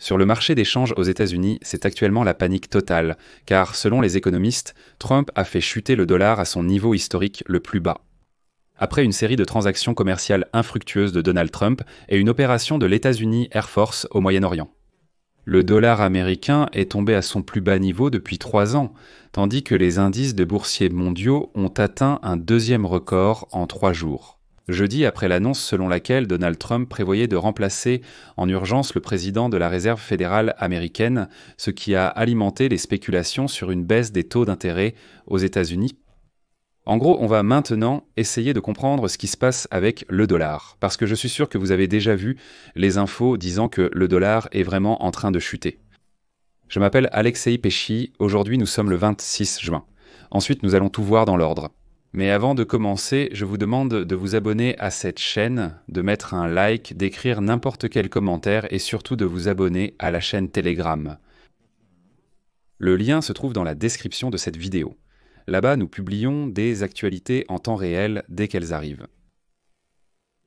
Sur le marché des changes aux États-Unis, c'est actuellement la panique totale, car selon les économistes, Trump a fait chuter le dollar à son niveau historique le plus bas. Après une série de transactions commerciales infructueuses de Donald Trump et une opération de l'États-Unis Air Force au Moyen-Orient. Le dollar américain est tombé à son plus bas niveau depuis 3 ans, tandis que les indices de boursiers mondiaux ont atteint un deuxième record en 3 jours. Jeudi, après l'annonce selon laquelle Donald Trump prévoyait de remplacer en urgence le président de la Réserve fédérale américaine, ce qui a alimenté les spéculations sur une baisse des taux d'intérêt aux États-Unis. En gros, on va maintenant essayer de comprendre ce qui se passe avec le dollar, parce que je suis sûr que vous avez déjà vu les infos disant que le dollar est vraiment en train de chuter. Je m'appelle Alexei Pesci, aujourd'hui nous sommes le 26 juin. Ensuite, nous allons tout voir dans l'ordre. Mais avant de commencer, je vous demande de vous abonner à cette chaîne, de mettre un like, d'écrire n'importe quel commentaire et surtout de vous abonner à la chaîne Telegram. Le lien se trouve dans la description de cette vidéo. Là-bas, nous publions des actualités en temps réel dès qu'elles arrivent.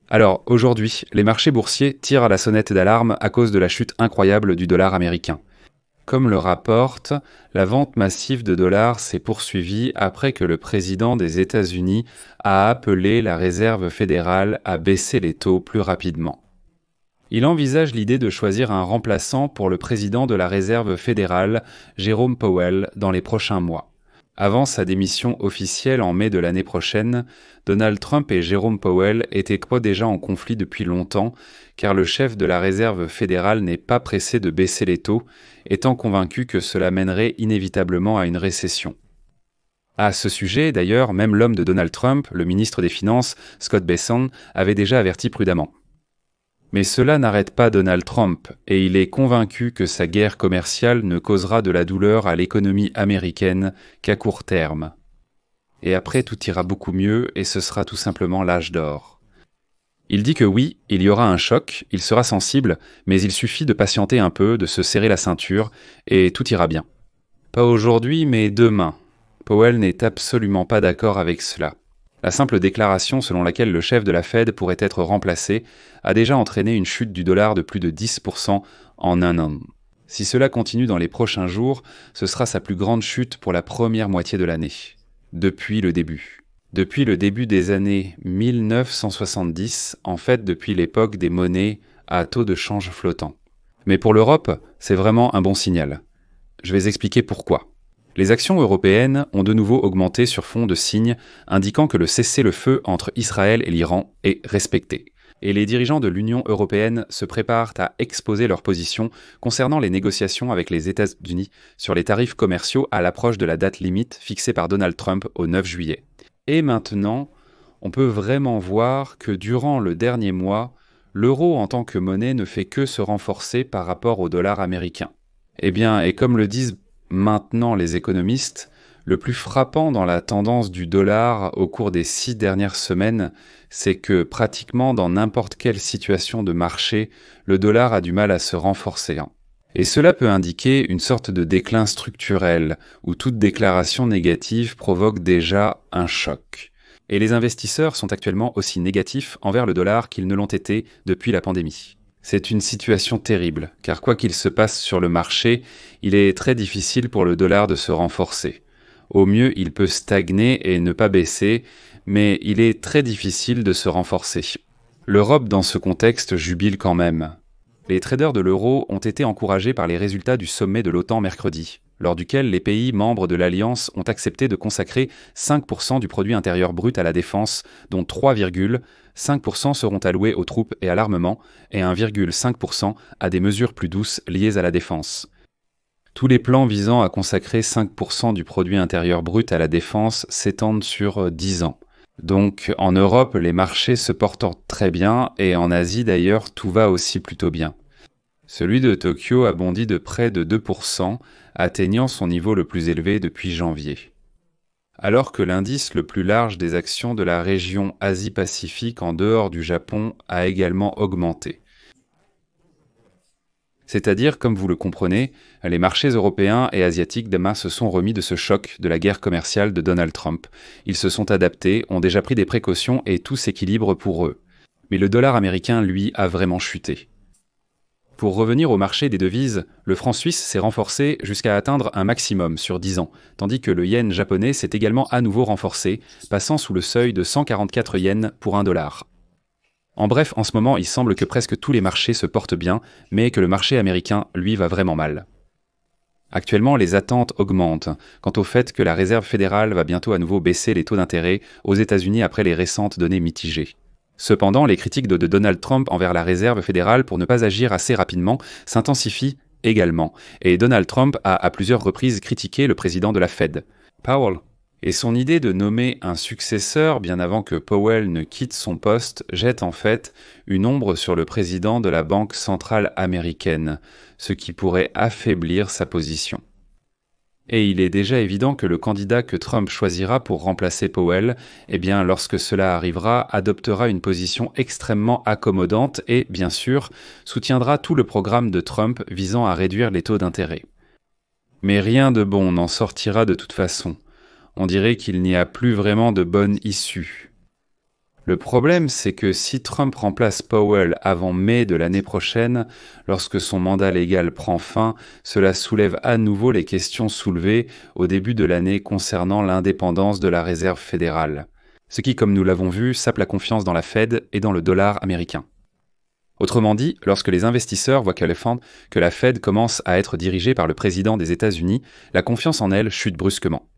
Alors, aujourd'hui, les marchés boursiers tirent à la sonnette d'alarme à cause de la chute incroyable du dollar américain. Comme le rapporte, la vente massive de dollars s'est poursuivie après que le président des États-Unis a appelé la Réserve fédérale à baisser les taux plus rapidement. Il envisage l'idée de choisir un remplaçant pour le président de la Réserve fédérale, Jerome Powell, dans les prochains mois. Avant sa démission officielle en mai de l'année prochaine, Donald Trump et Jerome Powell étaient déjà en conflit depuis longtemps, car le chef de la Réserve fédérale n'est pas pressé de baisser les taux, étant convaincu que cela mènerait inévitablement à une récession. À ce sujet, d'ailleurs, même l'homme de Donald Trump, le ministre des Finances, Scott Bessent, avait déjà averti prudemment. Mais cela n'arrête pas Donald Trump, et il est convaincu que sa guerre commerciale ne causera de la douleur à l'économie américaine qu'à court terme. Et après, tout ira beaucoup mieux, et ce sera tout simplement l'âge d'or. Il dit que oui, il y aura un choc, il sera sensible, mais il suffit de patienter un peu, de se serrer la ceinture, et tout ira bien. Pas aujourd'hui, mais demain. Powell n'est absolument pas d'accord avec cela. La simple déclaration selon laquelle le chef de la Fed pourrait être remplacé a déjà entraîné une chute du dollar de plus de 10% en un an. Si cela continue dans les prochains jours, ce sera sa plus grande chute pour la première moitié de l'année. Depuis le début. Depuis le début des années 1970, en fait depuis l'époque des monnaies à taux de change flottant. Mais pour l'Europe, c'est vraiment un bon signal. Je vais expliquer pourquoi. Les actions européennes ont de nouveau augmenté sur fond de signes indiquant que le cessez-le-feu entre Israël et l'Iran est respecté. Et les dirigeants de l'Union européenne se préparent à exposer leur position concernant les négociations avec les États-Unis sur les tarifs commerciaux à l'approche de la date limite fixée par Donald Trump au 9 juillet. Et maintenant, on peut vraiment voir que durant le dernier mois, l'euro en tant que monnaie ne fait que se renforcer par rapport au dollar américain. Et comme le disent maintenant les économistes, le plus frappant dans la tendance du dollar au cours des 6 dernières semaines, c'est que pratiquement dans n'importe quelle situation de marché, le dollar a du mal à se renforcer. Et cela peut indiquer une sorte de déclin structurel, où toute déclaration négative provoque déjà un choc. Et les investisseurs sont actuellement aussi négatifs envers le dollar qu'ils ne l'ont été depuis la pandémie. C'est une situation terrible, car quoi qu'il se passe sur le marché, il est très difficile pour le dollar de se renforcer. Au mieux, il peut stagner et ne pas baisser, mais il est très difficile de se renforcer. L'Europe, dans ce contexte, jubile quand même. Les traders de l'euro ont été encouragés par les résultats du sommet de l'OTAN mercredi, lors duquel les pays membres de l'Alliance ont accepté de consacrer 5% du produit intérieur brut à la défense, dont 3,5% seront alloués aux troupes et à l'armement, et 1,5% à des mesures plus douces liées à la défense. Tous les plans visant à consacrer 5% du produit intérieur brut à la défense s'étendent sur 10 ans. Donc en Europe, les marchés se portent très bien, et en Asie d'ailleurs, tout va aussi plutôt bien. Celui de Tokyo a bondi de près de 2%, atteignant son niveau le plus élevé depuis janvier. Alors que l'indice le plus large des actions de la région Asie-Pacifique en dehors du Japon a également augmenté. C'est-à-dire, comme vous le comprenez, les marchés européens et asiatiques demain se sont remis de ce choc de la guerre commerciale de Donald Trump. Ils se sont adaptés, ont déjà pris des précautions et tout s'équilibre pour eux. Mais le dollar américain, lui, a vraiment chuté. Pour revenir au marché des devises, le franc suisse s'est renforcé jusqu'à atteindre un maximum sur 10 ans, tandis que le yen japonais s'est également à nouveau renforcé, passant sous le seuil de 144 yens pour $1. En bref, en ce moment, il semble que presque tous les marchés se portent bien, mais que le marché américain, lui, va vraiment mal. Actuellement, les attentes augmentent quant au fait que la Réserve fédérale va bientôt à nouveau baisser les taux d'intérêt aux États-Unis après les récentes données mitigées. Cependant, les critiques de Donald Trump envers la Réserve fédérale pour ne pas agir assez rapidement s'intensifient également, et Donald Trump a à plusieurs reprises critiqué le président de la Fed, Powell. Et son idée de nommer un successeur bien avant que Powell ne quitte son poste jette en fait une ombre sur le président de la Banque centrale américaine, ce qui pourrait affaiblir sa position. Et il est déjà évident que le candidat que Trump choisira pour remplacer Powell, eh bien, lorsque cela arrivera, adoptera une position extrêmement accommodante et, bien sûr, soutiendra tout le programme de Trump visant à réduire les taux d'intérêt. Mais rien de bon n'en sortira de toute façon. On dirait qu'il n'y a plus vraiment de bonne issue. Le problème, c'est que si Trump remplace Powell avant mai de l'année prochaine, lorsque son mandat légal prend fin, cela soulève à nouveau les questions soulevées au début de l'année concernant l'indépendance de la Réserve fédérale. Ce qui, comme nous l'avons vu, sape la confiance dans la Fed et dans le dollar américain. Autrement dit, lorsque les investisseurs voient que la Fed commence à être dirigée par le président des États-Unis, la confiance en elle chute brusquement.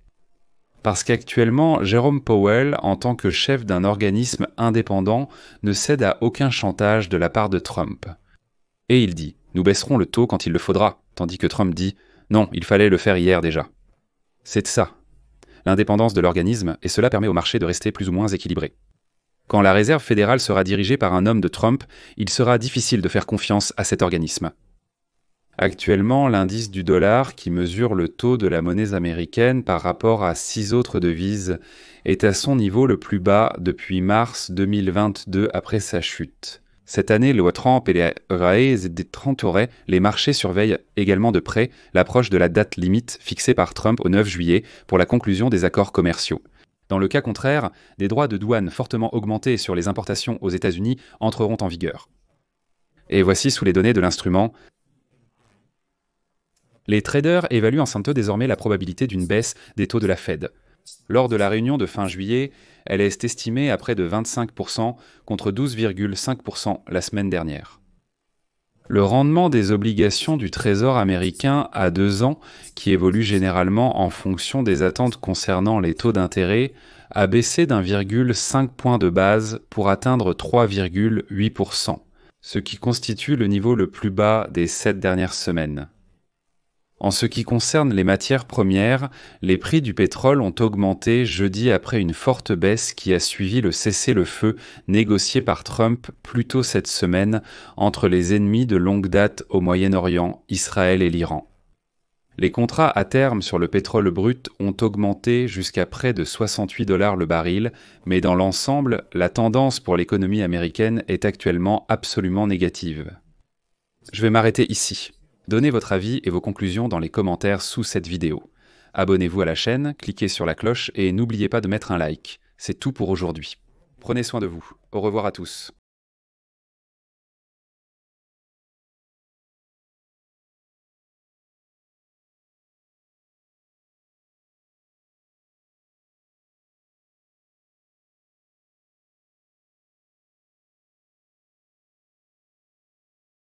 Parce qu'actuellement, Jerome Powell, en tant que chef d'un organisme indépendant, ne cède à aucun chantage de la part de Trump. Et il dit « Nous baisserons le taux quand il le faudra », tandis que Trump dit « Non, il fallait le faire hier déjà ». C'est ça, l'indépendance de l'organisme, et cela permet au marché de rester plus ou moins équilibré. Quand la Réserve fédérale sera dirigée par un homme de Trump, il sera difficile de faire confiance à cet organisme. Actuellement, l'indice du dollar, qui mesure le taux de la monnaie américaine par rapport à 6 autres devises, est à son niveau le plus bas depuis mars 2022 après sa chute. Cette année, le Trump et les marchés surveillent également de près l'approche de la date limite fixée par Trump au 9 juillet pour la conclusion des accords commerciaux. Dans le cas contraire, des droits de douane fortement augmentés sur les importations aux États-Unis entreront en vigueur. Et voici sous les données de l'instrument. Les traders évaluent en synthèse désormais la probabilité d'une baisse des taux de la Fed. Lors de la réunion de fin juillet, elle est estimée à près de 25% contre 12,5% la semaine dernière. Le rendement des obligations du Trésor américain à 2 ans, qui évolue généralement en fonction des attentes concernant les taux d'intérêt, a baissé d'1,5 point de base pour atteindre 3,8%, ce qui constitue le niveau le plus bas des 7 dernières semaines. En ce qui concerne les matières premières, les prix du pétrole ont augmenté jeudi après une forte baisse qui a suivi le cessez-le-feu négocié par Trump plus tôt cette semaine entre les ennemis de longue date au Moyen-Orient, Israël et l'Iran. Les contrats à terme sur le pétrole brut ont augmenté jusqu'à près de $68 le baril, mais dans l'ensemble, la tendance pour l'économie américaine est actuellement absolument négative. Je vais m'arrêter ici. Donnez votre avis et vos conclusions dans les commentaires sous cette vidéo. Abonnez-vous à la chaîne, cliquez sur la cloche et n'oubliez pas de mettre un like. C'est tout pour aujourd'hui. Prenez soin de vous. Au revoir à tous.